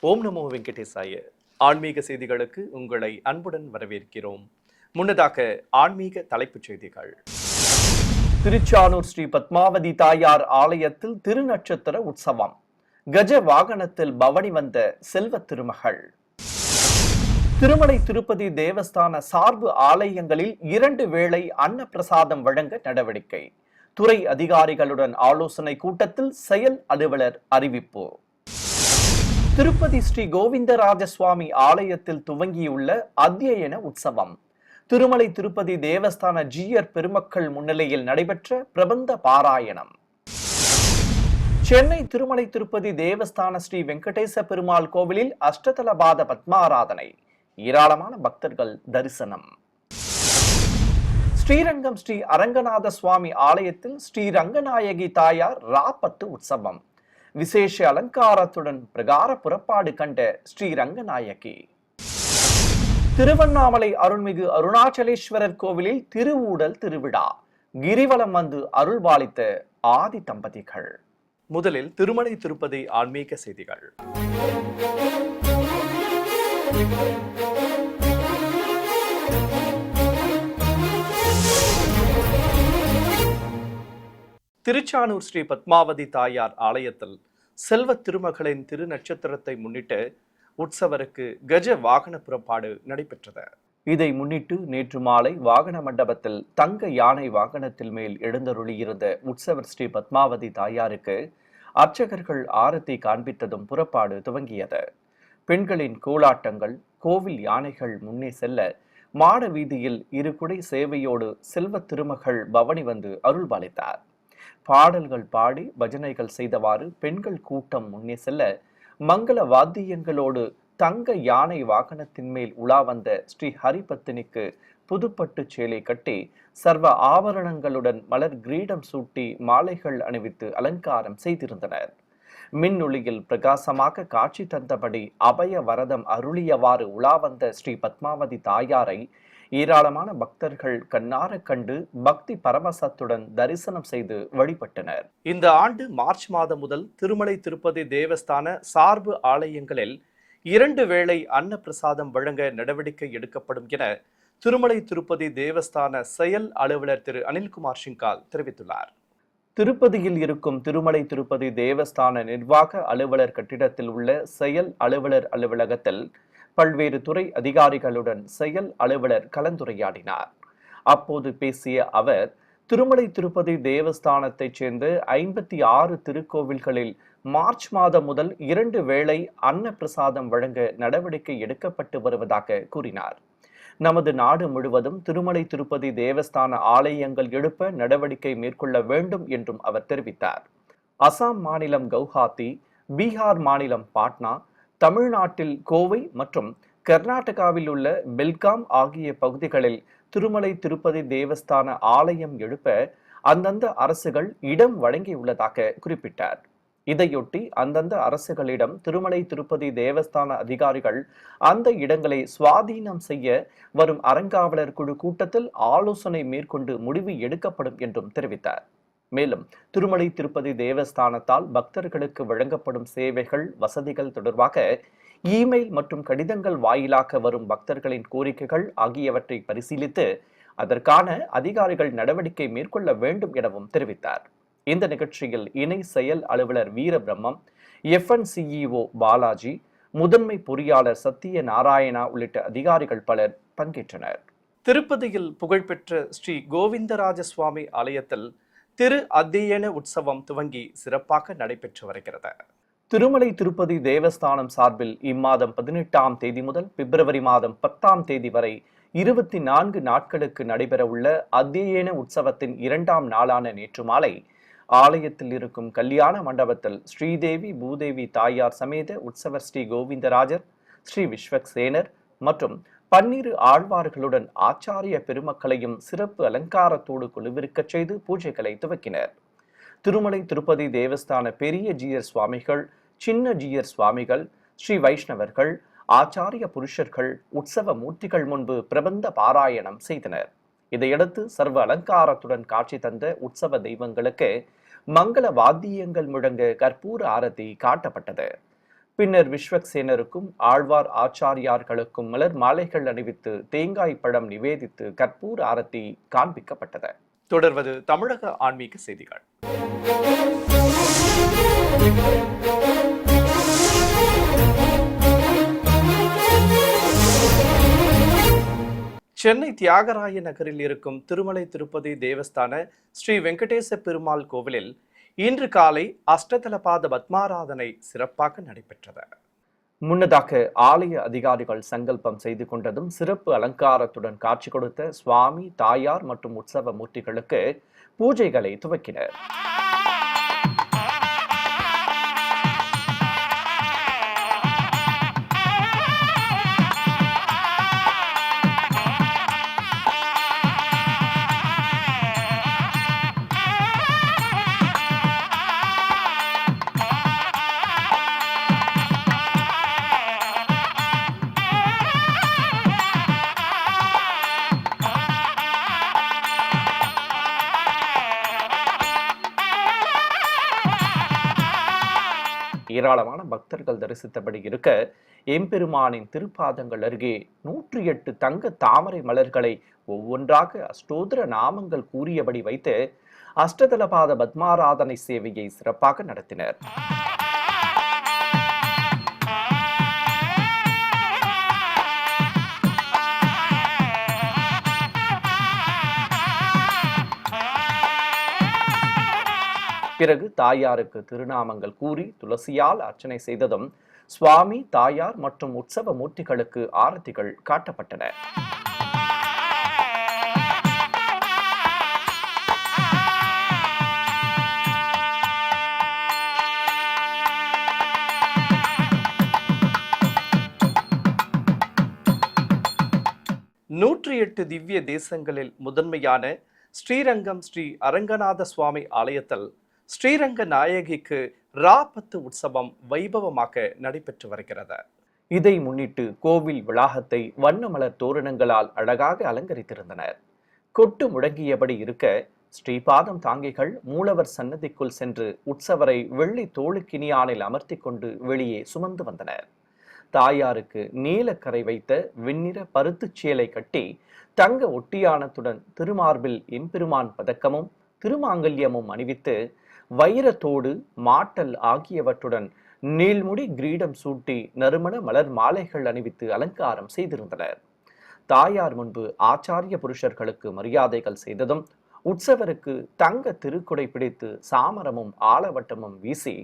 ஓம் நமோ வெங்கடேசாய. ஆன்மீக செய்திகளுக்கு உங்களை அன்புடன் வரவேற்கிறோம். முன்னதாக ஆன்மீக தலைப்புச் செய்திகள். திருச்சானூர் ஸ்ரீ பத்மாவதி தாயார் ஆலயத்தில் திருநட்சத்திர உற்சவம். கஜ வாகனத்தில் பவனி வந்த செல்வ திருமகள். திருமலை திருப்பதி தேவஸ்தான சார்பு ஆலயங்களில் 2 வேளை அன்ன பிரசாதம் வழங்க நடவடிக்கை. துறை அதிகாரிகளுடன் ஆலோசனை கூட்டத்தில் செயல் அலுவலர் அறிவிப்பு. திருப்பதி ஸ்ரீ கோவிந்தராஜ சுவாமி ஆலயத்தில் துவங்கியுள்ள அத்தியன உற்சவம். திருமலை திருப்பதி தேவஸ்தான ஜீயர் பெருமக்கள் முன்னிலையில் நடைபெற்ற பிரபந்த பாராயணம். சென்னை திருமலை திருப்பதி தேவஸ்தான ஸ்ரீ வெங்கடேச பெருமாள் கோவிலில் அஷ்டதலபாத பத்மாராதனை. ஏராளமான பக்தர்கள் தரிசனம். ஸ்ரீரங்கம் ஸ்ரீ அரங்கநாத சுவாமி ஆலயத்தில் ஸ்ரீ ரங்கநாயகி தாயார் ராப்பத்து உற்சவம். விசேஷ அலங்காரத்துடன் பிரகார புறப்பாடு கண்ட ஸ்ரீ ரங்கநாயகி. திருவண்ணாமலை அருள்மிகு அருணாச்சலேஸ்வரர் கோவிலில் திருவூடல் திருவிழா. கிரிவலம் வந்து அருள்பாலித்த ஆதி தம்பதிகள். முதலில் திருமலை திருப்பதி ஆன்மீக செய்திகள். திருச்சானூர் ஸ்ரீ பத்மாவதி தாயார் ஆலயத்தில் செல்வ திருமகளின் திருநட்சத்திரத்தை முன்னிட்டு உற்சவருக்கு கஜ வாகன புறப்பாடு நடைபெற்றது. இதை முன்னிட்டு நேற்று மாலை வாகன மண்டபத்தில் தங்க யானை வாகனத்தில் மேல் எழுந்தருளியிருந்த உற்சவர் ஸ்ரீ பத்மாவதி தாயாருக்கு அர்ச்சகர்கள் ஆரத்தி காண்பித்ததும் புறப்பாடு துவங்கியது. பெண்களின் கோலாட்டங்கள், கோவில் யானைகள் முன்னே செல்ல மாட வீதியில் 2 குடை சேவையோடு செல்வ திருமகள் பவனி வந்து அருள்பாலித்தார். பாடல்கள் பாடி பஜனைகள் செய்தவாறு பெண்கள் கூட்டம் முன்னே செல்ல மங்கள வாத்தியங்களோடு தங்க யானை வாகனத்தின் மேல் உலா வந்த ஸ்ரீ ஹரிபத்தினிக்கு புதுப்பட்டு சேலை கட்டி சர்வ ஆபரணங்களுடன் மலர் கிரீடம் சூட்டி மாலைகள் அணிவித்து அலங்காரம் செய்திருந்தனர். மின்னொளியில் பிரகாசமாக காட்சி தந்தபடி அபய வரதம் அருளியவாறு உலா வந்த ஸ்ரீ பத்மாவதி தாயாரை ஏராளமான பக்தர்கள் கண்ணார கண்டு பக்தி பரவசத்துடன் தரிசனம் செய்து வழிபட்டனர். இந்த ஆண்டு மார்ச் மாதம் முதல் திருமலை திருப்பதி தேவஸ்தான சார்பு ஆலயங்களில் 2 வேளை அன்ன பிரசாதம் வழங்க நடவடிக்கை எடுக்கப்படும் என திருமலை திருப்பதி தேவஸ்தான செயல் அலுவலர் திரு அனில்குமார் சிங்கால் தெரிவித்துள்ளார். திருப்பதியில் இருக்கும் திருமலை திருப்பதி தேவஸ்தான நிர்வாக அலுவலர் கட்டிடத்தில் உள்ள செயல் அலுவலர் அலுவலகத்தில் பல்வேறு துறை அதிகாரிகளுடன் செயல் அலுவலர் கலந்துரையாடினார். அப்போது பேசிய அவர், திருமலை திருப்பதி தேவஸ்தானத்தைச் சேர்ந்த 56 திருக்கோவில்களில் மார்ச் மாதம் முதல் 2 வேளை அன்ன பிரசாதம் வழங்க நடவடிக்கை எடுக்கப்பட்டு வருவதாக கூறினார். நமது நாடு முழுவதும் திருமலை திருப்பதி தேவஸ்தான ஆலயங்கள் எழுப்ப நடவடிக்கை மேற்கொள்ள வேண்டும் என்றும் அவர் தெரிவித்தார். அசாம் மாநிலம் கவுஹாத்தி, பீகார் மாநிலம் பாட்னா, தமிழ்நாட்டில் கோவை மற்றும் கர்நாடகாவில் உள்ள பெல்காம் ஆகிய பகுதிகளில் திருமலை திருப்பதி தேவஸ்தான ஆலயம் எழுப்ப அந்தந்த அரசுகள் இடம் வழங்கியுள்ளதாக குறிப்பிட்டார். இதையொட்டி அந்தந்த அரசுகளிடம் திருமலை திருப்பதி தேவஸ்தான அதிகாரிகள் அந்த இடங்களை சுவாதீனம் செய்ய வரும் அறங்காவலர் குழு கூட்டத்தில் ஆலோசனை மேற்கொண்டு முடிவு எடுக்கப்படும் என்றும் தெரிவித்தார். மேலும் திருமலை திருப்பதி தேவஸ்தானத்தால் பக்தர்களுக்கு வழங்கப்படும் சேவைகள், வசதிகள் தொடர்பாக இமெயில் மற்றும் கடிதங்கள் வாயிலாக வரும் பக்தர்களின் கோரிக்கைகள் ஆகியவற்றை பரிசீலித்து அதற்கான அதிகாரிகள் நடவடிக்கை மேற்கொள்ள வேண்டும் எனவும் தெரிவித்தார். இந்த நிகழ்ச்சியில் இணை செயல் அலுவலர் வீரபிரம்மம், FNCEO பாலாஜி, முதன்மை பொறியாளர் சத்திய நாராயணா உள்ளிட்ட அதிகாரிகள் பலர் பங்கேற்றனர். திருப்பதியில் புகழ்பெற்ற ஸ்ரீ கோவிந்தராஜ சுவாமி ஆலயத்தில் திரு அத்தியன உற்சவம் துவங்கி சிறப்பாக நடைபெற்று வருகிறது. திருமலை திருப்பதி தேவஸ்தானம் சார்பில் இம்மாதம் 18ஆம் தேதி முதல் பிப்ரவரி மாதம் 10ஆம் தேதி வரை 24 நாட்களுக்கு நடைபெற உள்ள அத்தியன உற்சவத்தின் 2ஆம் நாளான நேற்று மாலை ஆலயத்தில் இருக்கும் கல்யாண மண்டபத்தில் ஸ்ரீதேவி பூதேவி தாயார் சமேத உற்சவர் ஸ்ரீ கோவிந்தராஜர், ஸ்ரீ விஸ்வக்சேனர் மற்றும் 12 ஆழ்வார்களுடன் ஆச்சாரிய பெருமக்களையும் சிறப்பு அலங்காரத்தோடு குழுவிருக்கச் செய்து பூஜைகளை துவக்கினர். திருமலை திருப்பதி தேவஸ்தான பெரிய ஜீயர் சுவாமிகள், சின்ன ஜீயர் சுவாமிகள், ஸ்ரீ வைஷ்ணவர்கள், ஆச்சாரிய புருஷர்கள் உற்சவ மூர்த்திகள் முன்பு பிரபந்த பாராயணம் செய்தனர். இதையடுத்து சர்வ அலங்காரத்துடன் காட்சி தந்த உற்சவ தெய்வங்களுக்கு மங்கள வாத்தியங்கள் முழங்க கற்பூர ஆரத்தி காட்டப்பட்டது. பின்னர் விஸ்வக்சேனருக்கும் ஆழ்வார் ஆச்சாரியார்களுக்கும் மலர் மாலைகள் அணிவித்து தேங்காய் பழம் நிவேதித்து கற்பூர ஆரத்தி காண்பிக்கப்பட்டது. தொடர்வது தமிழக ஆன்மீக செய்திகள். சென்னை தியாகராய நகரில் இருக்கும் திருமலை திருப்பதி தேவஸ்தான ஸ்ரீ வெங்கடேச பெருமாள் கோவிலில் இன்று காலை அஷ்டதலபாத பத்மாராதனை சிறப்பாக நடைபெற்றது. முன்னதாக ஆலய அதிகாரிகள் சங்கல்பம் செய்து கொண்டதும் சிறப்பு அலங்காரத்துடன் காட்சி கொடுத்த சுவாமி, தாயார் மற்றும் உற்சவ மூர்த்திகளுக்கு பூஜைகளை துவக்கினர். ஏராளமான பக்தர்கள் தரிசித்தபடி இருக்க, எம்பெருமானின் திருப்பாதங்கள் அருகே 108 தங்க தாமரை மலர்களை ஒவ்வொன்றாக அஷ்டோத்திர நாமங்கள் கூறியபடி வைத்து அஷ்டதலபாத பத்மாராதனை சேவையை சிறப்பாக நடத்தினர். பிறகு தாயாருக்கு திருநாமங்கள் கூறி துளசியால் அர்ச்சனை செய்ததும் சுவாமி, தாயார் மற்றும் உற்சவ மூர்த்திகளுக்கு ஆரத்திகள் காட்டப்பட்டன. நூற்றி 8 திவ்ய தேசங்களில் முதன்மையான ஸ்ரீரங்கம் ஸ்ரீ அரங்கநாத சுவாமி ஆலயத்தில் ஸ்ரீரங்க நாயகிக்கு ராபத்து உற்சவம் வைபவமாக நடைபெற்று வருகிறது. இதை முன்னிட்டு கோவில் வளாகத்தை வண்ண மலர் தோரணங்களால் அழகாக அலங்கரித்திருந்தனர். கொட்டு முழங்கியபடி இருக்க ஸ்ரீபாதம் தாங்கிகள் மூலவர் சன்னதிக்குள் சென்று உற்சவரை வெள்ளி தோளுக்கினியானில் அமர்த்தி கொண்டு வெளியே சுமந்து வந்தனர். தாயாருக்கு நீலக்கரை வைத்த வெண்ணிற பருத்துச் சேலை கட்டி தங்க ஒட்டியானத்துடன் திருமார்பில் எம்பெருமான் பதக்கமும் திருமாங்கல்யமும் அணிவித்து வைரத்தோடு மாட்டல் ஆகியவற்றுடன் நீள்முடி கிரீடம் சூட்டி நறுமண மலர் மாலைகள் அணிவித்து அலங்காரம் செய்திருந்தனர். தாயார் முன்பு ஆச்சாரிய புருஷர்களுக்கு மரியாதைகள் செய்ததும் உற்சவருக்கு தங்க திருக்குடை பிடித்து சாமரமும் ஆலவட்டமும் வீசி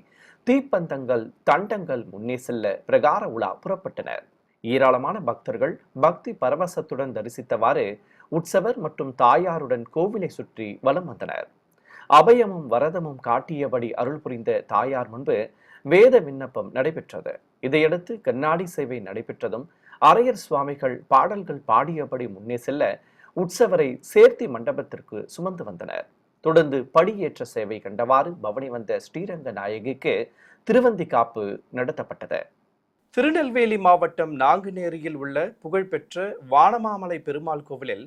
தீப்பந்தங்கள் தண்டங்கள் முன்னே செல்ல பிரகார உலா புறப்பட்டனர். ஏராளமான பக்தர்கள் பக்தி பரவசத்துடன் தரிசித்தவாறு உற்சவர் மற்றும் தாயாருடன் கோவிலை சுற்றி வலம் வந்தனர். அபயமும் வரதமும் காட்டியபடி அருள் புரிந்த தாயார் முன்பு வேத விண்ணப்பம் நடைபெற்றது. இதையடுத்து கண்ணாடி சேவை நடைபெற்றதும் அரையர் சுவாமிகள் பாடல்கள் பாடியபடி முன்னே செல்ல உற்சவரை சேர்த்தி மண்டபத்திற்கு சுமந்து வந்தனர். தொடர்ந்து படியேற்ற சேவை கண்டவாறு பவனி வந்த ஸ்ரீரங்க நாயகிக்கு திருவந்தி காப்பு நடத்தப்பட்டது. திருநெல்வேலி மாவட்டம் நாங்குநேரியில் உள்ள புகழ்பெற்ற வானமாமலை பெருமாள் கோவிலில்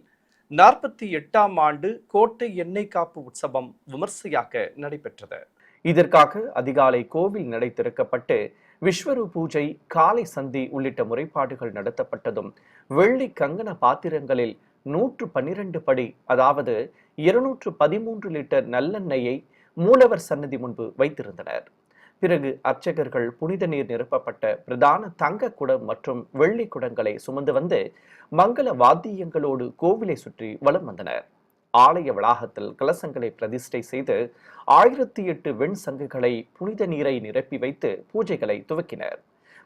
48ஆம் ஆண்டு கோட்டை எண்ணெய் காப்பு உற்சவம் விமர்சையாக நடைபெற்றது. இதற்காக அதிகாலை கோவில் நடை திறக்கப்பட்டு விஸ்வரூப பூஜை, காலை சந்தி உள்ளிட்ட முறைப்பாடுகள் நடத்தப்பட்டதும் வெள்ளி கங்கண பாத்திரங்களில் 112 படி, அதாவது 213 லிட்டர் நல்லெண்ணெயை மூலவர் சன்னதி முன்பு வைத்திருந்தனர். பிறகு அர்ச்சகர்கள் புனித நீர் நிரப்பப்பட்ட பிரதான தங்க குடம் மற்றும் வெள்ளி குடங்களை சுமந்து வந்து மங்கள வாத்தியங்களோடு கோவிலை சுற்றி வலம் வந்தனர். ஆலய வளாகத்தில் கலசங்களை பிரதிஷ்டை செய்து 1008 வெண் சங்குகளை புனித நீரை நிரப்பி வைத்து பூஜைகளை துவக்கினர்.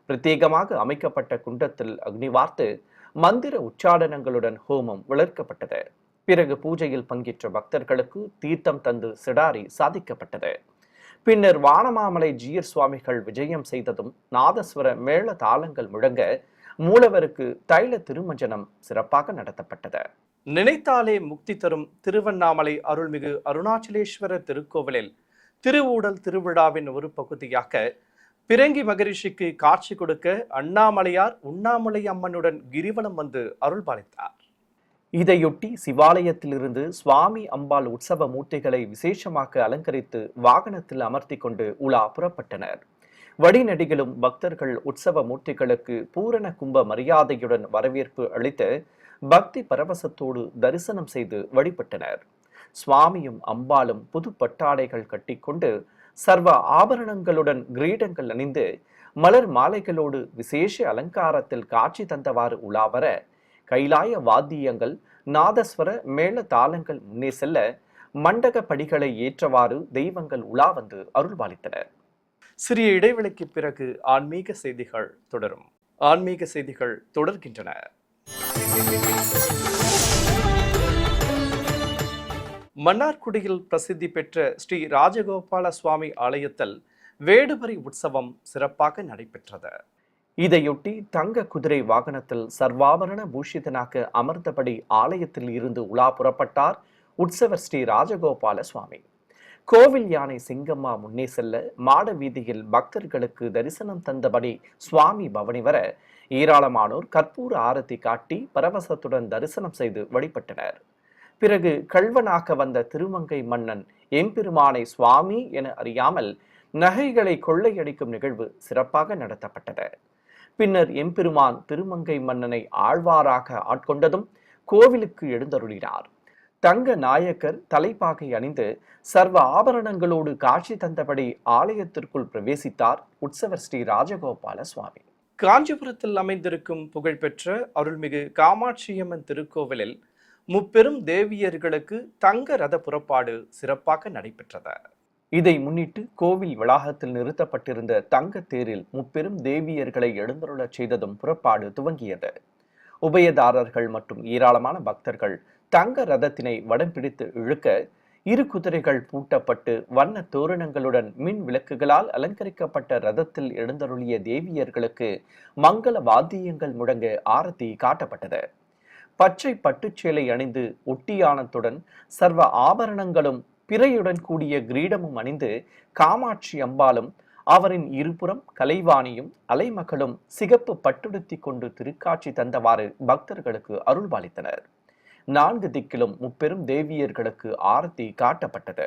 பிரத்யேகமாக அமைக்கப்பட்ட குண்டத்தில் அக்னி வார்த்து மந்திர உச்சாடனங்களுடன் ஹோமம் வளர்க்கப்பட்டது. பிறகு பூஜையில் பங்கேற்ற பக்தர்களுக்கு தீர்த்தம் தந்து சிடாரி சாதிக்கப்பட்டது. பின்னர் வானமாமலை ஜீயர் சுவாமிகள் விஜயம் செய்ததும் நாதஸ்வர மேள தாளங்கள் முழங்க மூலவருக்கு தைல திருமஞ்சனம் சிறப்பாக நடத்தப்பட்டது. நினைத்தாலே முக்தி தரும் திருவண்ணாமலை அருள்மிகு அருணாச்சலேஸ்வரர் திருக்கோவிலில் திருவூடல் திருவிழாவின் ஒரு பகுதியாக பிறங்கி மகரிஷிக்கு காட்சி கொடுக்க அண்ணாமலையார் உண்ணாமலை அம்மனுடன் கிரிவலம் வந்து அருள்பாலித்தார். இதையொட்டி சிவாலயத்திலிருந்து சுவாமி, அம்பாள் உற்சவ மூர்த்திகளை விசேஷமாக அலங்கரித்து வாகனத்தில் அமர்த்தி கொண்டு உலா புறப்பட்டனர். வழிநெடுகிலும் பக்தர்கள் உற்சவ மூர்த்திகளுக்கு பூரண கும்ப மரியாதையுடன் வரவேற்பு அளித்து பக்தி பரவசத்தோடு தரிசனம் செய்து வழிபட்டனர். சுவாமியும் அம்பாளும் புது பட்டாடைகள் கட்டிக்கொண்டு சர்வ ஆபரணங்களுடன் கிரீடங்கள் அணிந்து மலர் மாலைகளோடு விசேஷ அலங்காரத்தில் காட்சி தந்தவாறு உலாவர கைலாய வாத்தியங்கள் நாதஸ்வர மேள தாளங்கள் முன்னே செல்ல மண்டக படிகளை ஏற்றவாறு தெய்வங்கள் உலா வந்து அருள்பாலித்தனர். சிறிய இடைவெளிக்கு பிறகு ஆன்மீக செய்திகள் தொடரும். ஆன்மீக செய்திகள் தொடர்கின்றன. மன்னார்குடியில் பிரசித்தி பெற்ற ஸ்ரீ ராஜகோபால சுவாமி ஆலயத்தில் வேடுபரி உற்சவம் சிறப்பாக நடைபெற்றது. இதையொட்டி தங்க குதிரை வாகனத்தில் சர்வாபரண பூஷிதனாக அமர்ந்தபடி ஆலயத்தில் இருந்து உலா புறப்பட்டார் உற்சவர் ஸ்ரீ ராஜகோபால சுவாமி. கோவில் யானை சிங்கம்மா முன்னே செல்ல மாட வீதியில் பக்தர்களுக்கு தரிசனம் தந்தபடி சுவாமி பவனி வர ஏராளமானோர் கற்பூர ஆரத்தி காட்டி பரவசத்துடன் தரிசனம் செய்து வழிபட்டனர். பிறகு கள்வனாக வந்த திருமங்கை மன்னன் எம்பெருமானை சுவாமி என அறியாமல் நகைகளை கொள்ளையடிக்கும் நிகழ்வு சிறப்பாக நடத்தப்பட்டது. பின்னர் எம்பெருமான் திருமங்கை மன்னனை ஆழ்வாராக ஆட்கொண்டதும் கோவிலுக்கு எழுந்தருளினார். தங்க நாயக்கர் தலைப்பாகை அணிந்து சர்வ ஆபரணங்களோடு காட்சி தந்தபடி ஆலயத்திற்குள் பிரவேசித்தார் உற்சவர் ஸ்ரீ ராஜகோபால சுவாமி. காஞ்சிபுரத்தில் அமைந்திருக்கும் புகழ்பெற்ற அருள்மிகு காமாட்சியம்மன் திருக்கோவிலில் முப்பெரும் தேவியர்களுக்கு தங்க ரத புறப்பாடு சிறப்பாக நடைபெற்றது. இதை முன்னிட்டு கோவில் வளாகத்தில் நிறுத்தப்பட்டிருந்த தங்க தேரில் முப்பெரும் தேவியர்களை எழுந்தருளச் செய்ததும் புறப்பாடு துவங்கியது. உபயதாரர்கள் மற்றும் ஏராளமான பக்தர்கள் தங்க ரதத்தினை வடம் பிடித்து இழுக்க இரு குதிரைகள் பூட்டப்பட்டு வண்ண தோரணங்களுடன் மின் விளக்குகளால் அலங்கரிக்கப்பட்ட ரதத்தில் எழுந்தருளிய தேவியர்களுக்கு மங்கள வாத்தியங்கள் முழங்க ஆரத்தி காட்டப்பட்டது. பச்சை பட்டுச்சேலை அணிந்து ஒட்டியானத்துடன் சர்வ ஆபரணங்களும் பிறையுடன் கூடிய கிரீடமும் அணிந்து காமாட்சி அம்பாளும் அவரின் இருபுறம் கலைவாணியும் அலைமகளும் சிகப்பு பட்டுடுத்தி கொண்டு திருக்காட்சி தந்தவாறு பக்தர்களுக்கு அருள்பாலித்தனர். 4 திக்கிலும் முப்பெரும் தேவியர்களுக்கு ஆரத்தி காட்டப்பட்டது.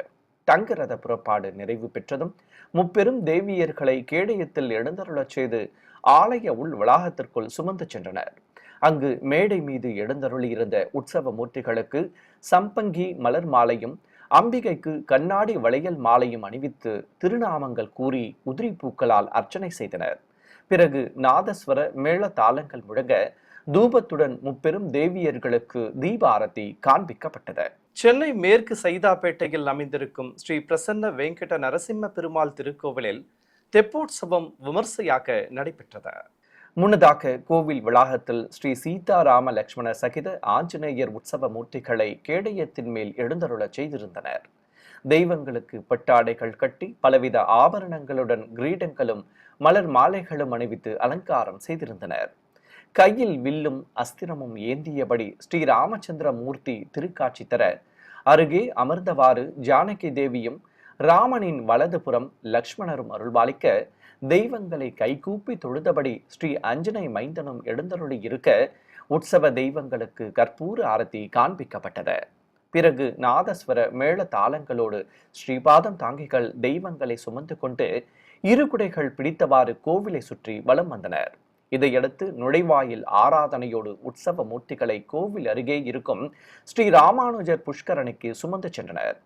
தங்க ரத புறப்பாடு நிறைவு பெற்றதும் முப்பெரும் தேவியர்களை கேடயத்தில் எழுந்தருளச் செய்து ஆலய உள் வளாகத்திற்குள் சுமந்து சென்றனர். அங்கு மேடை மீது எழுந்தருளியிருந்த உற்சவ மூர்த்திகளுக்கு சம்பங்கி மலர் மாலையும் அம்பிகைக்கு கண்ணாடி வளையல் மாலையும் அணிவித்து திருநாமங்கள் கூறி உதிரி பூக்களால் அர்ச்சனை செய்தனர். பிறகு நாதஸ்வர மேள தாளங்கள் முழங்க தூபத்துடன் முப்பெரும் தேவியர்களுக்கு தீப ஆரத்தி காண்பிக்கப்பட்டது. சென்னை மேற்கு சைதாப்பேட்டையில் அமைந்திருக்கும் ஸ்ரீ பிரசன்ன வெங்கட நரசிம்ம பெருமாள் திருக்கோவிலில் தெப்போற்சவம் விமர்சையாக நடைபெற்றது. முன்னதாக கோவில் வளாகத்தில் ஸ்ரீ சீதாராம லட்சுமண சகித ஆஞ்சநேயர் உற்சவ மூர்த்திகளை கேடயத்தின் மேல் எழுந்தருளச் செய்திருந்தனர். தெய்வங்களுக்கு பட்டாடைகள் கட்டி பலவித ஆபரணங்களுடன் கிரீடங்களும் மலர் மாலைகளும் அணிவித்து அலங்காரம் செய்திருந்தனர். கையில் வில்லும் அஸ்திரமும் ஏந்தியபடி ஸ்ரீ ராமச்சந்திர மூர்த்தி திருக்காட்சி தர அருகே அமர்ந்தவாறு ஜானகி தேவியும் ராமனின் வலதுபுறம் லக்ஷ்மணரும் அருள்பாலிக்க தெய்வங்களை கைகூப்பி தொழுதபடி ஸ்ரீ அஞ்சனை மைந்தனும் எழுந்தருளி இருக்க உற்சவ தெய்வங்களுக்கு கற்பூர ஆரத்தி காண்பிக்கப்பட்டது. பிறகு நாதஸ்வர மேள தாளங்களோடு ஸ்ரீபாதம் தாங்கிகள் தெய்வங்களை சுமந்து கொண்டு இரு குடைகள் பிடித்தவாறு கோவிலை சுற்றி வலம் வந்தனர். இதையடுத்து நுழைவாயில் ஆராதனையோடு உற்சவ மூர்த்திகளை கோவில் அருகே இருக்கும் ஸ்ரீ ராமானுஜர் புஷ்கரணிக்கு சுமந்து சென்றனர்.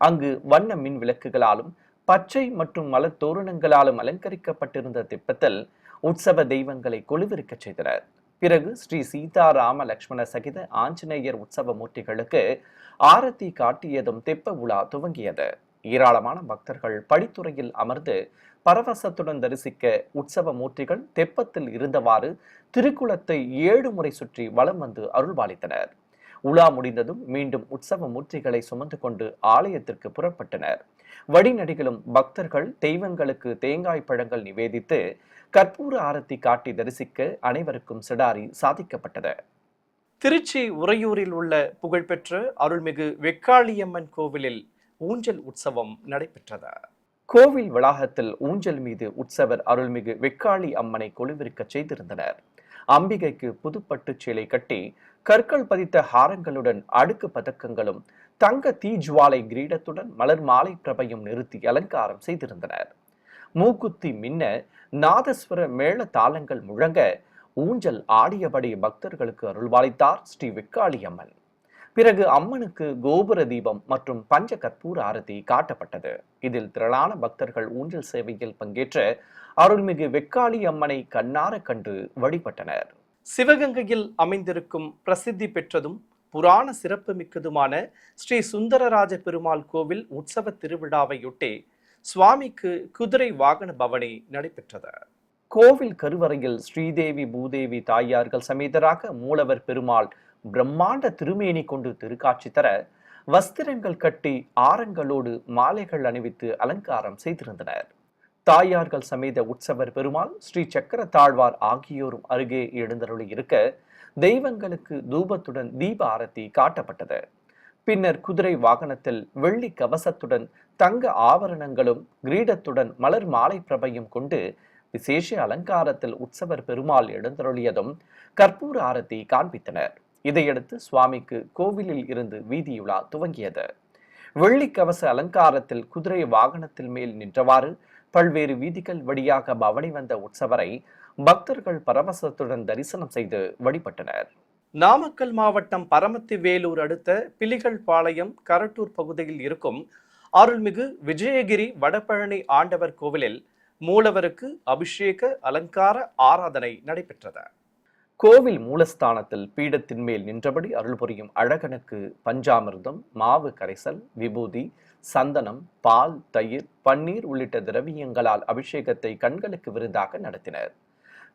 அங்கு வண்ண மின் விளக்குகளாலும் பச்சை மற்றும் மலர் தோரணங்களாலும் அலங்கரிக்கப்பட்டிருந்த தெப்பத்தில் உற்சவ தெய்வங்களை கொலுவிருக்கச் செய்தனர். பிறகு ஸ்ரீ சீதாராம லட்சுமண சகித ஆஞ்சநேயர் உற்சவ மூர்த்திகளுக்கு ஆரத்தி காட்டியதும் தெப்ப உலா துவங்கியது. ஏராளமான பக்தர்கள் படித்துறையில் அமர்ந்து பரவசத்துடன் தரிசிக்க உற்சவ மூர்த்திகள் தெப்பத்தில் இருந்தவாறு திருக்குளத்தை 7 முறை சுற்றி வலம் வந்து அருள்பாலித்தனர். உலா முடிந்ததும் மீண்டும் உற்சவ மூர்த்திகளை சுமந்து கொண்டு ஆலயத்திற்கு புறப்பட்டனர். வழிநடிகளும் பக்தர்கள் தெய்வங்களுக்கு தேங்காய் பழங்கள் நிவேதித்து கற்பூர ஆரத்தி காட்டி தரிசிக்க அனைவருக்கும் சிடாரி சாதிக்கப்பட்டது. திருச்சி உறையூரில் உள்ள புகழ்பெற்ற அருள்மிகு வெக்காளியம்மன் கோவிலில் ஊஞ்சல் உற்சவம் நடைபெற்றது. கோவில் வளாகத்தில் ஊஞ்சல் மீது உற்சவர் அருள்மிகு வெக்காளி அம்மனை கொலுவிருக்கச் செய்திருந்தனர். அம்பிகைக்கு புதுப்பட்டு சேலை கட்டி கற்கள் பதித்த ஹாரங்களுடன் அடுக்கு பதக்கங்களும் தங்க தீஜ்வாலை கிரீடத்துடன் மலர் மாலை பிரபையும் நிறுத்தி அலங்காரம் செய்திருந்தனர். மூக்குத்தி மின்ன, நாதஸ்வர மேள தாளங்கள் முழங்க, ஊஞ்சல் ஆடியபடி பக்தர்களுக்கு அருள்பாலித்தார் ஸ்ரீ வெக்காளி அம்மன். பிறகு அம்மனுக்கு கோபுர தீபம் மற்றும் பஞ்ச கற்பூர ஆரத்தி காட்டப்பட்டது. இதில் திரளான பக்தர்கள் ஊஞ்சல் சேவையில் பங்கேற்ற அருள்மிகு வெக்காளி அம்மனை கண்ணார கண்டு வழிபட்டனர். சிவகங்கையில் அமைந்திருக்கும் பிரசித்தி பெற்றதும் புராண சிறப்பு மிக்கதுமான ஸ்ரீ சுந்தரராஜ பெருமாள் கோவில் உற்சவ திருவிழாவையொட்டி சுவாமிக்கு குதிரை வாகன பவனி நடைபெற்றது. கோவில் கருவறையில் ஸ்ரீதேவி பூதேவி தாயார்கள் சமேதராக மூலவர் பெருமாள் பிரம்மாண்ட திருமேனி கொண்டு திருக்காட்சி தர, வஸ்திரங்கள் கட்டி ஆரங்களோடு மாலைகள் அணிவித்து அலங்காரம் செய்திருந்தனர். தாயார்கள் சமேத உற்சவர் பெருமாள் ஸ்ரீ சக்கர தாழ்வார் ஆகியோரும் அருகே எழுந்தருளி இருக்க, தெய்வங்களுக்கு தூபத்துடன் தீப ஆரத்தி காட்டப்பட்டது. பின்னர் குதிரை வாகனத்தில் வெள்ளி கவசத்துடன் தங்க ஆபரணங்களும் கிரீடத்துடன் மலர் மாலை பிரபையும் கொண்டு விசேஷ அலங்காரத்தில் உற்சவர் பெருமாள் எழுந்தருளியதும் கற்பூர ஆரத்தி காண்பித்தனர். இதையடுத்து சுவாமிக்கு கோவிலில் இருந்து வீதியுலா துவங்கியது. வெள்ளி கவச அலங்காரத்தில் குதிரை வாகனத்தில் மேல் நின்றவாறு பல்வேறு வீதிகள் வழியாக பவனி வந்த உற்சவரை பக்தர்கள் பரவசத்துடன் தரிசனம் செய்து வழிபட்டனர். நாமக்கல் மாவட்டம் பரமத்தி வேலூர் அடுத்த பிலிகள் பாளையம் கரட்டூர் பகுதியில் இருக்கும் அருள்மிகு விஜயகிரி வடபழனி ஆண்டவர் கோவிலில் மூலவருக்கு அபிஷேக அலங்கார ஆராதனை நடைபெற்றது. கோவில் மூலஸ்தானத்தில் பீடத்தின் மேல் நின்றபடி அருள் புரியும் அழகனுக்கு பஞ்சாமிர்தம், மாவு கரைசல், விபூதி, சந்தனம், பால், தயிர், பன்னீர் உள்ளிட்ட திரவியங்களால் அபிஷேகத்தை கண்களுக்கு விருந்தாக நடத்தினர்.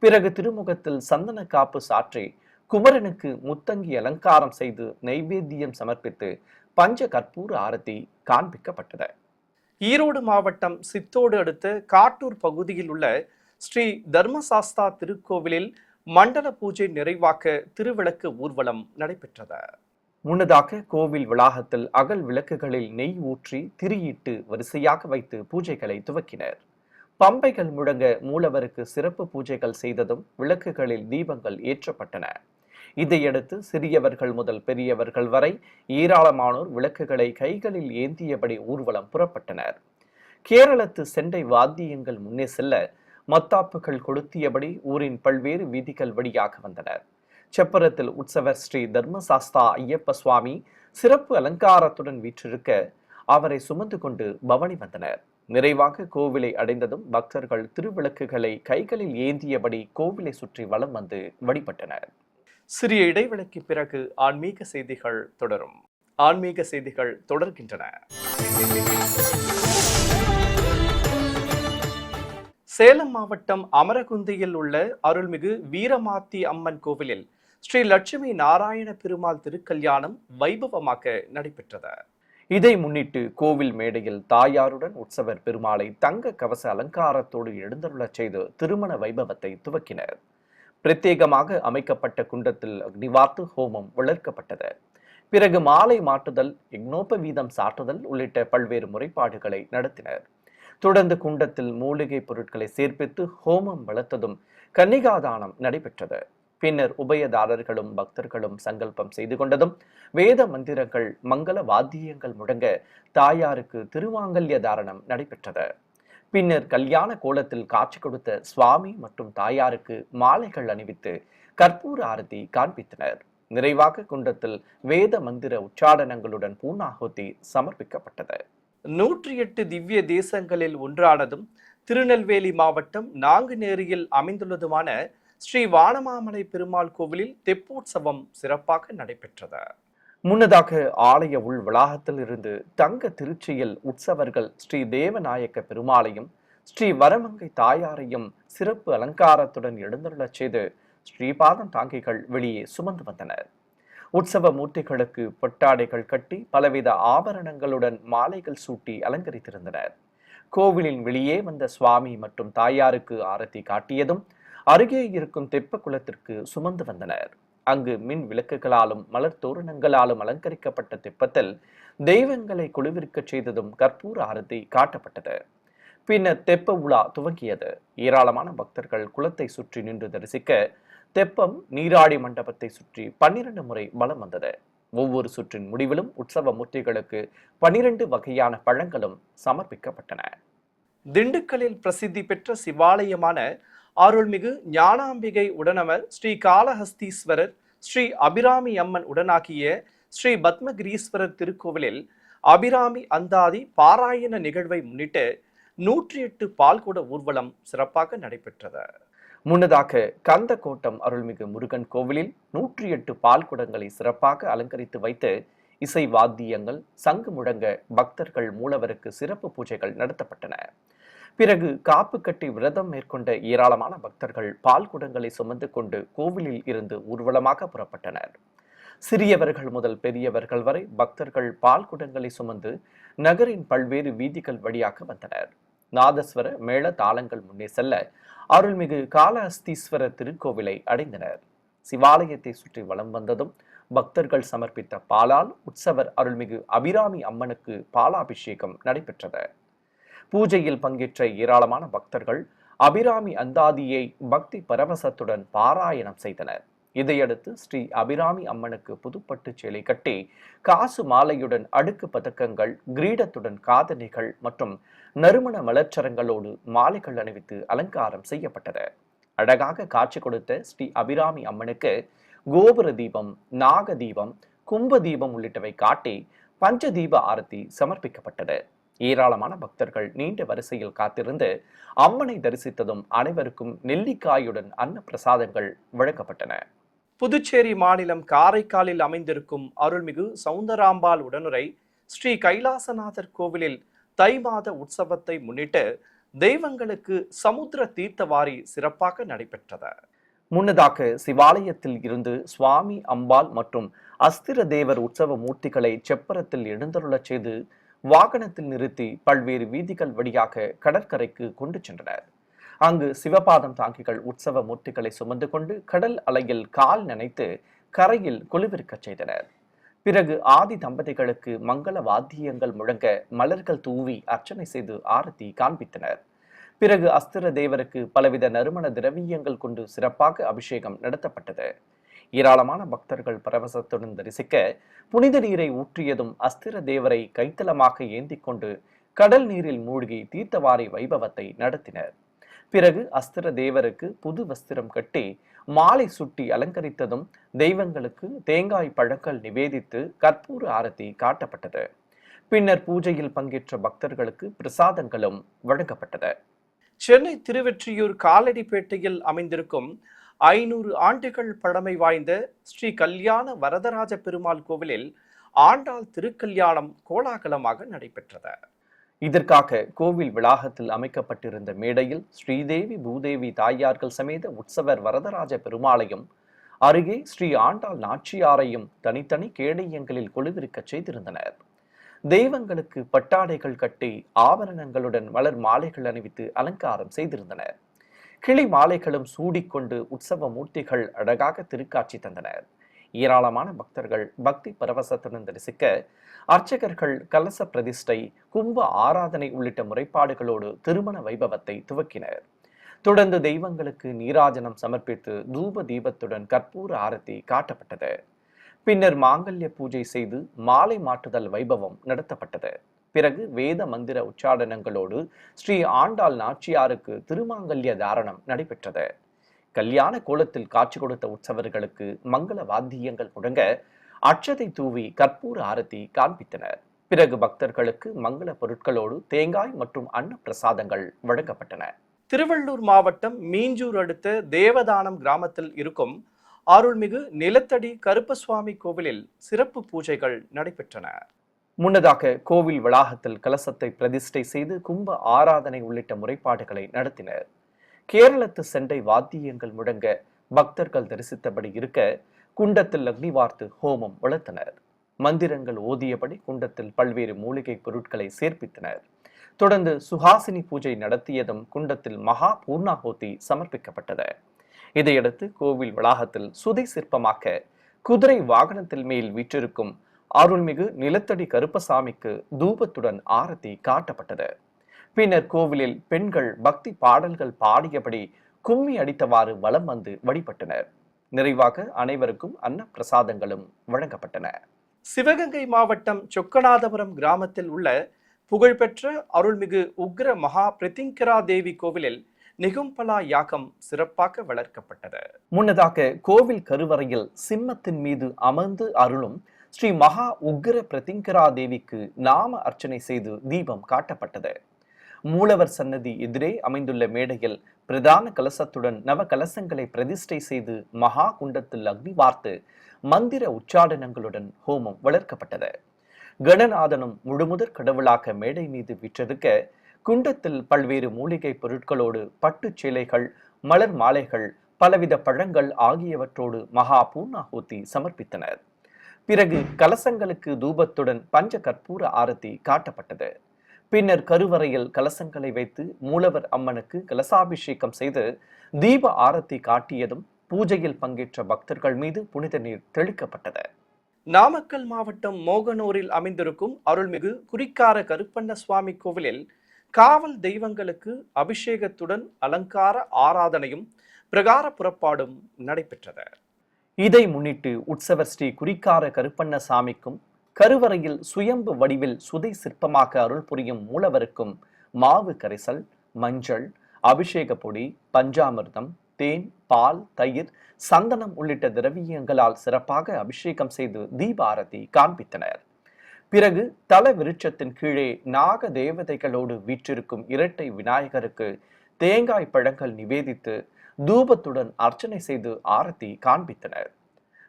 பிறகு திருமுகத்தில் சந்தன காப்பு சாற்றி குமரனுக்கு முத்தங்கி அலங்காரம் செய்து நைவேத்தியம் சமர்ப்பித்து பஞ்ச கற்பூர ஆரத்தி காண்பிக்கப்பட்டது. ஈரோடு மாவட்டம் சித்தோடு அடுத்த காட்டூர் பகுதியில் உள்ள ஸ்ரீ தர்மசாஸ்தா திருக்கோவிலில் மண்டல பூஜை நிறைவாக்க திருவிளக்கு ஊர்வலம் நடைபெற்றது. முன்னதாக கோவில் வளாகத்தில் அகல் விளக்குகளில் நெய் ஊற்றி திரியிட்டு வரிசையாக வைத்து பூஜைகளை துவக்கினர். பம்பைகள் முழங்க மூலவருக்கு சிறப்பு பூஜைகள் செய்ததும் விளக்குகளில் தீபங்கள் ஏற்றப்பட்டன. இதையடுத்து சிறியவர்கள் முதல் பெரியவர்கள் வரை ஏராளமானோர் விளக்குகளை கைகளில் ஏந்தியபடி ஊர்வலம் புறப்பட்டனர். கேரளத்து செண்டை வாத்தியங்கள் முன்னே செல்ல மத்தாப்புகள் கொளுத்தியபடி ஊரின் பல்வேறு வீதிகள் வழியாக வந்தனர். செப்பரத்தில் உற்சவர் ஸ்ரீ தர்மசாஸ்தா ஐயப்ப சுவாமி சிறப்பு அலங்காரத்துடன் வீற்றிருக்க அவரை சுமந்து கொண்டு பவனி வந்தனர். நிறைவாக கோவிலை அடைந்ததும் பக்தர்கள் திருவிளக்குகளை கைகளில் ஏந்தியபடி கோவிலை சுற்றி வலம் வந்து வழிபட்டனர். சிறிய இடைவெளிக்கு பிறகு ஆன்மீக செய்திகள் தொடரும். ஆன்மீக செய்திகள் தொடர்கின்றன. சேலம் மாவட்டம் அமரகுந்தியில் உள்ள அருள்மிகு வீரமாத்தி அம்மன் கோவிலில் ஸ்ரீ லட்சுமி நாராயண பெருமாள் திருக்கல்யாணம் வைபவமாக நடைபெற்றது. இதை முன்னிட்டு கோவில் மேடையில் தாயாருடன் உற்சவர் பெருமாளை தங்க கவச அலங்காரத்தோடு எழுந்தருளச் செய்து திருமண வைபவத்தை துவக்கினர். பிரத்யேகமாக அமைக்கப்பட்ட குண்டத்தில் அக்னிவார்த்து ஹோமம் வளர்க்கப்பட்டது. பிறகு மாலை மாட்டுதல், யக்னோபவீதம் சாட்டுதல் உள்ளிட்ட பல்வேறு முறைப்பாடுகளை நடத்தினர். தொடர்ந்து குண்டத்தில் மூலிகை பொருட்களை சேர்ப்பித்து ஹோமம் வளர்த்ததும் கன்னிகாதானம் நடைபெற்றது. பின்னர் உபயதாரர்களும் பக்தர்களும் சங்கல்பம் செய்து கொண்டதும் வேத மந்திரங்கள், மங்கள வாத்தியங்கள் முழங்க தாயாருக்கு திருவாங்கல்ய தாரணம் நடைபெற்றது. பின்னர் கல்யாண கோலத்தில் காட்சி கொடுத்த சுவாமி மற்றும் தாயாருக்கு மாலைகள் அணிவித்து கற்பூர ஆரத்தி காண்பித்தனர். நிறைவாக குண்டத்தில் வேத மந்திர உச்சாடனங்களுடன் பூர்ணாகுதி சமர்ப்பிக்கப்பட்டது. 108 திவ்ய தேசங்களில் ஒன்றானதும் திருநெல்வேலி மாவட்டம் நாங்குநேரியில் அமைந்துள்ளதுமான ஸ்ரீ வானமாமலை பெருமாள் கோவிலில் தெப்போற்சவம் சிறப்பாக நடைபெற்றது. முன்னதாக ஆலய உள் வளாகத்தில் இருந்து தங்க திருச்சியில் உற்சவர்கள் ஸ்ரீ தேவநாயக்க பெருமாளையும் ஸ்ரீ வரமங்கை தாயாரையும் சிறப்பு அலங்காரத்துடன் எழுந்தருளச் செய்து ஸ்ரீபாதம் தாங்கிகள் வெளியே சுமந்து வந்தனர். உற்சவ மூர்த்திகளுக்கு பொட்டாடைகள் கட்டி பலவித ஆபரணங்களுடன் மாலைகள் சூட்டி அலங்கரித்திருந்தனர். கோவிலின் வெளியே வந்த சுவாமி மற்றும் தாயாருக்கு ஆரத்தி காட்டியதும் அருகே இருக்கும் தெப்ப குளத்திற்கு சுமந்து வந்தனர். அங்கு மின் விளக்குகளாலும் மலர் தோரணங்களாலும் அலங்கரிக்கப்பட்ட தெப்பத்தில் தெய்வங்களை குழுவிற்கச் செய்ததும் கற்பூர ஆரத்தி காட்டப்பட்டது. பின்னர் தெப்ப உலா துவங்கியது. ஏராளமான பக்தர்கள் குளத்தை சுற்றி நின்று தரிசிக்க தெப்பம் நீராடி மண்டபத்தை சுற்றி 12 முறை வலம் வந்தது. ஒவ்வொரு சுற்றின் முடிவிலும் உற்சவ மூர்த்திகளுக்கு 12 வகையான பழங்களும் சமர்ப்பிக்கப்பட்டன. திண்டுக்கல்லில் பிரசித்தி பெற்ற சிவாலயமான அருள்மிகு ஞானாம்பிகை உடனமர் ஸ்ரீ காளஹஸ்தீஸ்வரர் ஸ்ரீ அபிராமி அம்மன் உடனாகிய ஸ்ரீ பத்மகிரீஸ்வரர் திருக்கோவிலில் அபிராமி அந்தாதி பாராயண நிகழ்வை முன்னிட்டு 108 பால்குட ஊர்வலம் சிறப்பாக நடைபெற்றது. முன்னதாக கந்தக்கோட்டம் அருள்மிகு முருகன் கோவிலில் 108 பால்குடங்களை சிறப்பாக அலங்கரித்து வைத்து இசை வாத்தியங்கள் சங்கு முழங்க பக்தர்கள் மூலவருக்கு சிறப்பு பூஜைகள் நடத்தப்பட்டன. பிறகு காப்பு கட்டி விரதம் மேற்கொண்ட ஏராளமான பக்தர்கள் பால்குடங்களை சுமந்து கொண்டு கோவிலில் இருந்து ஊர்வலமாக புறப்பட்டனர். சிறியவர்கள் முதல் பெரியவர்கள் வரை பக்தர்கள் பால்குடங்களை சுமந்து நகரின் பல்வேறு வீதிகள் வழியாக வந்தனர். நாதஸ்வர மேள தாளங்கள் முன்னே செல்ல அருள்மிகு காளஹஸ்தீஸ்வரர் திருக்கோவிலை அடைந்தனர். சிவாலயத்தை சுற்றி வலம் வந்ததும் பக்தர்கள் சமர்ப்பித்த பாலால் உற்சவர் அருள்மிகு அபிராமி அம்மனுக்கு பாலாபிஷேகம் நடைபெற்றது. பூஜையில் பங்கேற்ற ஏராளமான பக்தர்கள் அபிராமி அந்தாதியை பக்தி பரவசத்துடன் பாராயணம் செய்தனர். இதையடுத்து ஸ்ரீ அபிராமி அம்மனுக்கு புதுப்பட்டு சேலை கட்டி காசு மாலையுடன் அடுக்கு பதக்கங்கள் கிரீடத்துடன் காதணிகள் மற்றும் நறுமண மலர்ச்சரங்களோடு மாலைகள் அணிவித்து அலங்காரம் செய்யப்பட்டது. அழகாக காட்சி கொடுத்த ஸ்ரீ அபிராமி அம்மனுக்கு கோபுர தீபம், நாக தீபம், கும்ப தீபம் உள்ளிட்டவை காட்டி பஞ்சதீப ஆரத்தி சமர்ப்பிக்கப்பட்டது. ஏராளமான பக்தர்கள் நீண்ட வரிசையில் காத்திருந்து அம்மனை தரிசித்ததும் அனைவருக்கும் நெல்லிக்காயுடன் அன்ன பிரசாதங்கள் வழங்கப்பட்டன. புதுச்சேரி மாநிலம் காரைக்காலில் அமைந்திருக்கும் அருள்மிகு சவுந்தராம்பாள் உடனுரை ஸ்ரீ கைலாசநாதர் கோவிலில் தை மாத உற்சவத்தை முன்னிட்டு தெய்வங்களுக்கு சமுத்திர தீர்த்தவாரி சிறப்பாக நடைபெற்றது. முன்னதாக சிவாலயத்தில் இருந்து சுவாமி அம்பாள் மற்றும் அஸ்திர தேவர் உற்சவ மூர்த்திகளை செப்பரத்தில் எழுந்தருளச் செய்து வாகனத்தில் நிறுத்தி பல்வேறு வீதிகள் வழியாக கடற்கரைக்கு கொண்டு சென்றனர். அங்கு சிவபாதம் தாங்கிகள் உற்சவ மூர்த்திகளை சுமந்து கொண்டு கடல் அலையில் கால் நனைத்து கரையில் குளிர்விற்கச் செய்தனர். பிறகு ஆதி தம்பதிகளுக்கு மங்கள வாத்தியங்கள் முழங்க மலர்கள் தூவி அர்ச்சனை செய்து ஆரத்தி காண்பித்தனர். பிறகு அஸ்திர தேவருக்கு பலவித நறுமண திரவியங்கள் கொண்டு சிறப்பாக அபிஷேகம் நடத்தப்பட்டது. ஏராளமான பக்தர்கள் பரவசத்துடன் தரிசிக்க புனித நீரை ஊற்றியதும் அஸ்திர தேவரை கைத்தலமாக ஏந்தி கொண்டு கடல் நீரில் மூழ்கி தீர்த்தவாரி வைபவத்தை நடத்தினர். பிறகு அஸ்திர தேவருக்கு புது வஸ்திரம் கட்டி மாலை சுட்டி அலங்கரித்ததும் தெய்வங்களுக்கு தேங்காய் பழங்கள் நிவேதித்து கற்பூர ஆரத்தி காட்டப்பட்டது. பின்னர் பூஜையில் பங்கேற்ற பக்தர்களுக்கு பிரசாதங்களும் வழங்கப்பட்டது. சென்னை திருவெற்றியூர் காலடிப்பேட்டையில் அமைந்திருக்கும் 500 ஆண்டுகள் பழமை வாய்ந்த ஸ்ரீ கல்யாண வரதராஜ பெருமாள் கோவிலில் ஆண்டாள் திருக்கல்யாணம் கோலாகலமாக நடைபெற்றது. இதற்காக கோவில் வளாகத்தில் அமைக்கப்பட்டிருந்த மேடையில் ஸ்ரீதேவி பூதேவி தாயார்கள் சமேத உற்சவர் வரதராஜ பெருமாளையும் அருகே ஸ்ரீ ஆண்டாள் நாச்சியாரையும் தனித்தனி கேடயங்களில் கொலுவிருக்கச் செய்திருந்தனர். தெய்வங்களுக்கு பட்டாடைகள் கட்டி ஆபரணங்களுடன் மலர் மாலைகள் அணிவித்து அலங்காரம் செய்திருந்தனர். கிளி மாலைகளும் சூடிக்கொண்டு உற்சவ மூர்த்திகள் அழகாக திருக்காட்சி தந்தனர். ஏராளமான பக்தர்கள் பக்தி பரவசத்துடன் தரிசிக்க அர்ச்சகர்கள் கலச பிரதிஷ்டை, கும்ப ஆராதனை உள்ளிட்ட முறைப்பாடுகளோடு திருமண வைபவத்தை துவக்கினர். தொடர்ந்து தெய்வங்களுக்கு நீராஜனம் சமர்ப்பித்து தூப தீபத்துடன் கற்பூர ஆரத்தி காட்டப்பட்டது. பின்னர் மாங்கல்ய பூஜை செய்து மாலை மாற்றுதல் வைபவம் நடத்தப்பட்டது. பிறகு வேத மந்திர உச்சாடனங்களோடு ஸ்ரீ ஆண்டாள் நாச்சியாருக்கு திருமாங்கல்ய தாரணம் நடைபெற்றது. கல்யாண கோலத்தில் காட்சி கொடுத்த உற்சவர்களுக்கு மங்கள வாத்தியங்கள் முழங்க அட்சதை தூவி கற்பூர ஆரத்தி காண்பித்தனர். பிறகு பக்தர்களுக்கு மங்கள பொருட்களோடு தேங்காய் மற்றும் அன்ன பிரசாதங்கள் வழங்கப்பட்டன. திருவள்ளூர் மாவட்டம் மீஞ்சூர் அடுத்த தேவதானம் கிராமத்தில் இருக்கும் அருள்மிகு நிலத்தடி கருப்பசுவாமி கோவிலில் சிறப்பு பூஜைகள் நடைபெற்றன. முன்னதாக கோவில் வளாகத்தில் கலசத்தை பிரதிஷ்டை செய்து கும்ப ஆராதனை உள்ளிட்ட முறைப்பாடுகளை நடத்தினர். கேரளத்து செண்டை வாத்தியங்கள் முழங்க பக்தர்கள் தரிசித்தபடி இருக்க குண்டத்தில் அக்னி வார்த்து ஹோமம் வளர்த்தனர். மந்திரங்கள் ஓதியபடி குண்டத்தில் பல்வேறு மூலிகை பொருட்களை சேர்ப்பித்தனர். தொடர்ந்து சுஹாசினி பூஜை நடத்தியதும் குண்டத்தில் மகா பூர்ணாகோத்தி சமர்ப்பிக்கப்பட்டது. இதையடுத்து கோவில் வளாகத்தில் சுதை சிற்பமாக்க குதிரை வாகனத்தில் மேல் வீற்றிருக்கும் அருள்மிகு நிலத்தடி கருப்பசாமிக்கு தூபத்துடன் ஆரத்தி காட்டப்பட்டது. பின்னர் கோவிலில் பெண்கள் பக்தி பாடல்கள் பாடியபடி கும்மி அடித்தவாறு வலம் வந்து வழிபட்டனர். நிறைவாக அனைவருக்கும் அன்ன பிரசாதங்களும் வழங்கப்பட்டன. சிவகங்கை மாவட்டம் சொக்கநாதபுரம் கிராமத்தில் உள்ள புகழ்பெற்ற அருள்மிகு உக்ர மகா பிரதிங்கரா தேவி கோவிலில் நிகும்பலா யாகம் சிறப்பாக வளர்க்கப்பட்டது. முன்னதாக கோவில் கருவறையில் சிம்மத்தின் மீது அமர்ந்து அருளும் ஸ்ரீ மகா உக்ர பிரதிங்கரா தேவிக்கு நாம அர்ச்சனை செய்து தீபம் காட்டப்பட்டது. மூலவர் சன்னதி எதிரே அமைந்துள்ள மேடையில் பிரதான கலசத்துடன் நவ கலசங்களை பிரதிஷ்டை செய்து மகா குண்டத்தில் அக்னி வார்த்து மந்திர உச்சாடனங்களுடன் ஹோமம் வளர்க்கப்பட்டது. கணநாதனும் முழுமுதற் கடவுளாக மேடை மீது விற்றிருக்க குண்டத்தில் பல்வேறு மூலிகை பொருட்களோடு பட்டு சேலைகள், மலர் மாலைகள், பலவித பழங்கள் ஆகியவற்றோடு மகா பூர்ணாஹூதி சமர்ப்பித்தனர். பிறகு கலசங்களுக்கு தூபத்துடன் பஞ்ச கற்பூர ஆரத்தி காட்டப்பட்டது. பின்னர் கருவறையில் கலசங்களை வைத்து மூலவர் அம்மனுக்கு கலசாபிஷேகம் செய்து தீப ஆரத்தி காட்டியதும் பூஜையில் பங்கேற்ற பக்தர்கள் மீது புனித நீர் தெளிக்கப்பட்டது. நாமக்கல் மாவட்டம் மோகனூரில் அமைந்திருக்கும் அருள்மிகு குறிக்கார கருப்பண்ண சுவாமி கோவிலில் காவல் தெய்வங்களுக்கு அபிஷேகத்துடன் அலங்கார ஆராதனையும் பிரகார புறப்பாடும் நடைபெற்றது. இதை முன்னிட்டு உற்சவர் ஸ்ரீ குறிக்கார கருப்பண்ண சாமிக்கும் கருவறையில் சுயம்பு வடிவில் சுதை சிற்பமாக அருள் புரியும் மூலவருக்கும் மாவு கரைசல், மஞ்சள், அபிஷேக பொடி, பஞ்சாமிர்தம், தேன், பால், தயிர், சந்தனம் உள்ளிட்ட திரவியங்களால் சிறப்பாக அபிஷேகம் செய்து தீபாரதி காண்பித்தனர். பிறகு தல விருட்சத்தின் கீழே நாக தேவதைகளோடு வீற்றிருக்கும் இரட்டை விநாயகருக்கு தேங்காய் பழங்கள் நிவேதித்து தூபத்துடன் அர்ச்சனை செய்து ஆரத்தி காண்பித்தனர்.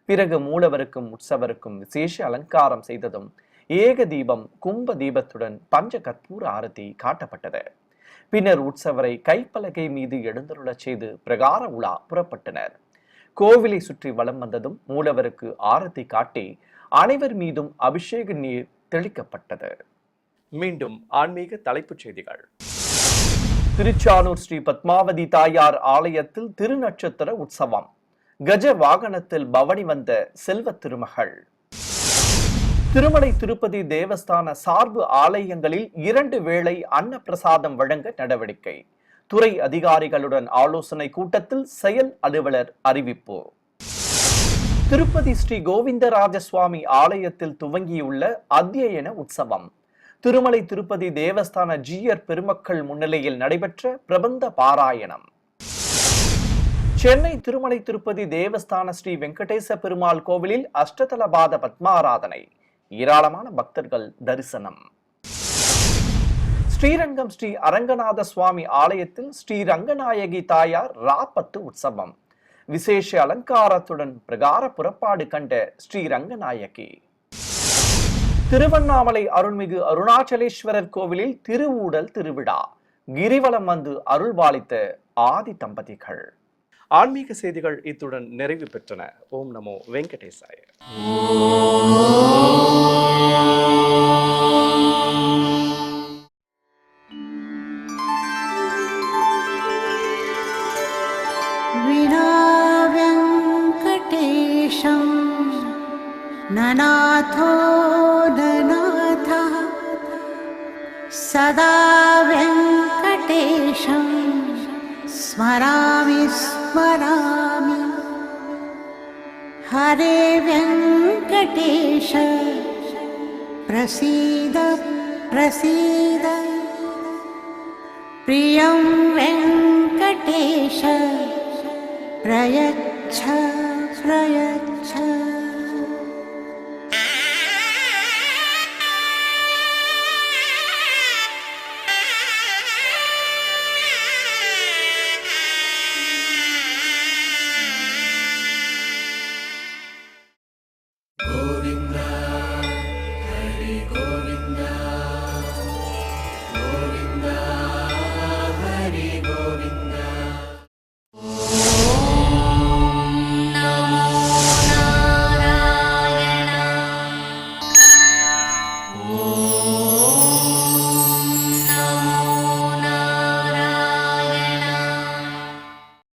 பிறகு மூலவருக்கும் உற்சவருக்கும் விசேஷ அலங்காரம் செய்ததும் ஏக தீபம் கும்ப தீபத்துடன் பஞ்ச கற்பூர ஆரத்தி காட்டப்பட்டது. பின்னர் உற்சவரை கைப்பலகை மீது எழுந்தருளச் செய்து பிரகார உலா புறப்பட்டனர். கோவிலை சுற்றி வலம் வந்ததும் மூலவருக்கு ஆரத்தி காட்டி அனைவர் மீதும் அபிஷேக நீர் தெளிக்கப்பட்டது. மீண்டும் ஆன்மீக தலைப்புச் செய்திகள். திருச்சானூர் ஸ்ரீ பத்மாவதி தாயார் ஆலயத்தில் திருநட்சத்திர உற்சவம். கஜ வாகனத்தில் பவனி வந்த செல்வ திருமகள். திருமலை திருப்பதி தேவஸ்தான சார்பு ஆலயங்களில் 2 வேளை அன்ன பிரசாதம் வழங்க நடவடிக்கை. துறை அதிகாரிகளுடன் ஆலோசனை கூட்டத்தில் செயல் அலுவலர் அறிவிப்பு. திருப்பதி ஸ்ரீ கோவிந்தராஜ சுவாமி ஆலயத்தில் துவங்கியுள்ள அத்தியன உற்சவம். திருமலை திருப்பதி தேவஸ்தான ஜீயர் பெருமக்கள் முன்னிலையில் நடைபெற்ற பிரபந்த பாராயணம். சென்னை திருமலை திருப்பதி தேவஸ்தான ஸ்ரீ வெங்கடேச பெருமாள் கோவிலில் அஷ்டதலபாத பத்மாராதனை. ஏராளமான பக்தர்கள் தரிசனம். ஸ்ரீரங்கம் ஸ்ரீ அரங்கநாத சுவாமி ஆலயத்தில் ஸ்ரீ ரங்கநாயகி தாயார் ராப்பத்து உற்சவம். விசேஷ அலங்காரத்துடன் பிரகார புறப்பாடு கண்ட ஸ்ரீ ரங்கநாயகி. திருவண்ணாமலை அருள்மிகு அருணாச்சலேஸ்வரர் கோவிலில் திருவூடல் திருவிழா. கிரிவலம் வந்து அருள்பாலித்த ஆதி தம்பதிகள். ஆன்மீக செய்திகள் இத்துடன் நிறைவு பெற்றன. ஓம் நமோ வெங்கடேசாய. வினா வெங்கடேஷம் நநாதோ நநாதா சதா வெங்கடேஷம் ஸ்மராமி ஸ்மராமி. ஹரே வெங்கடேஷ பிரசீத பிரசீத. பிரியம் வெங்கடேஷ பிரயச்ச பிரயச்ச.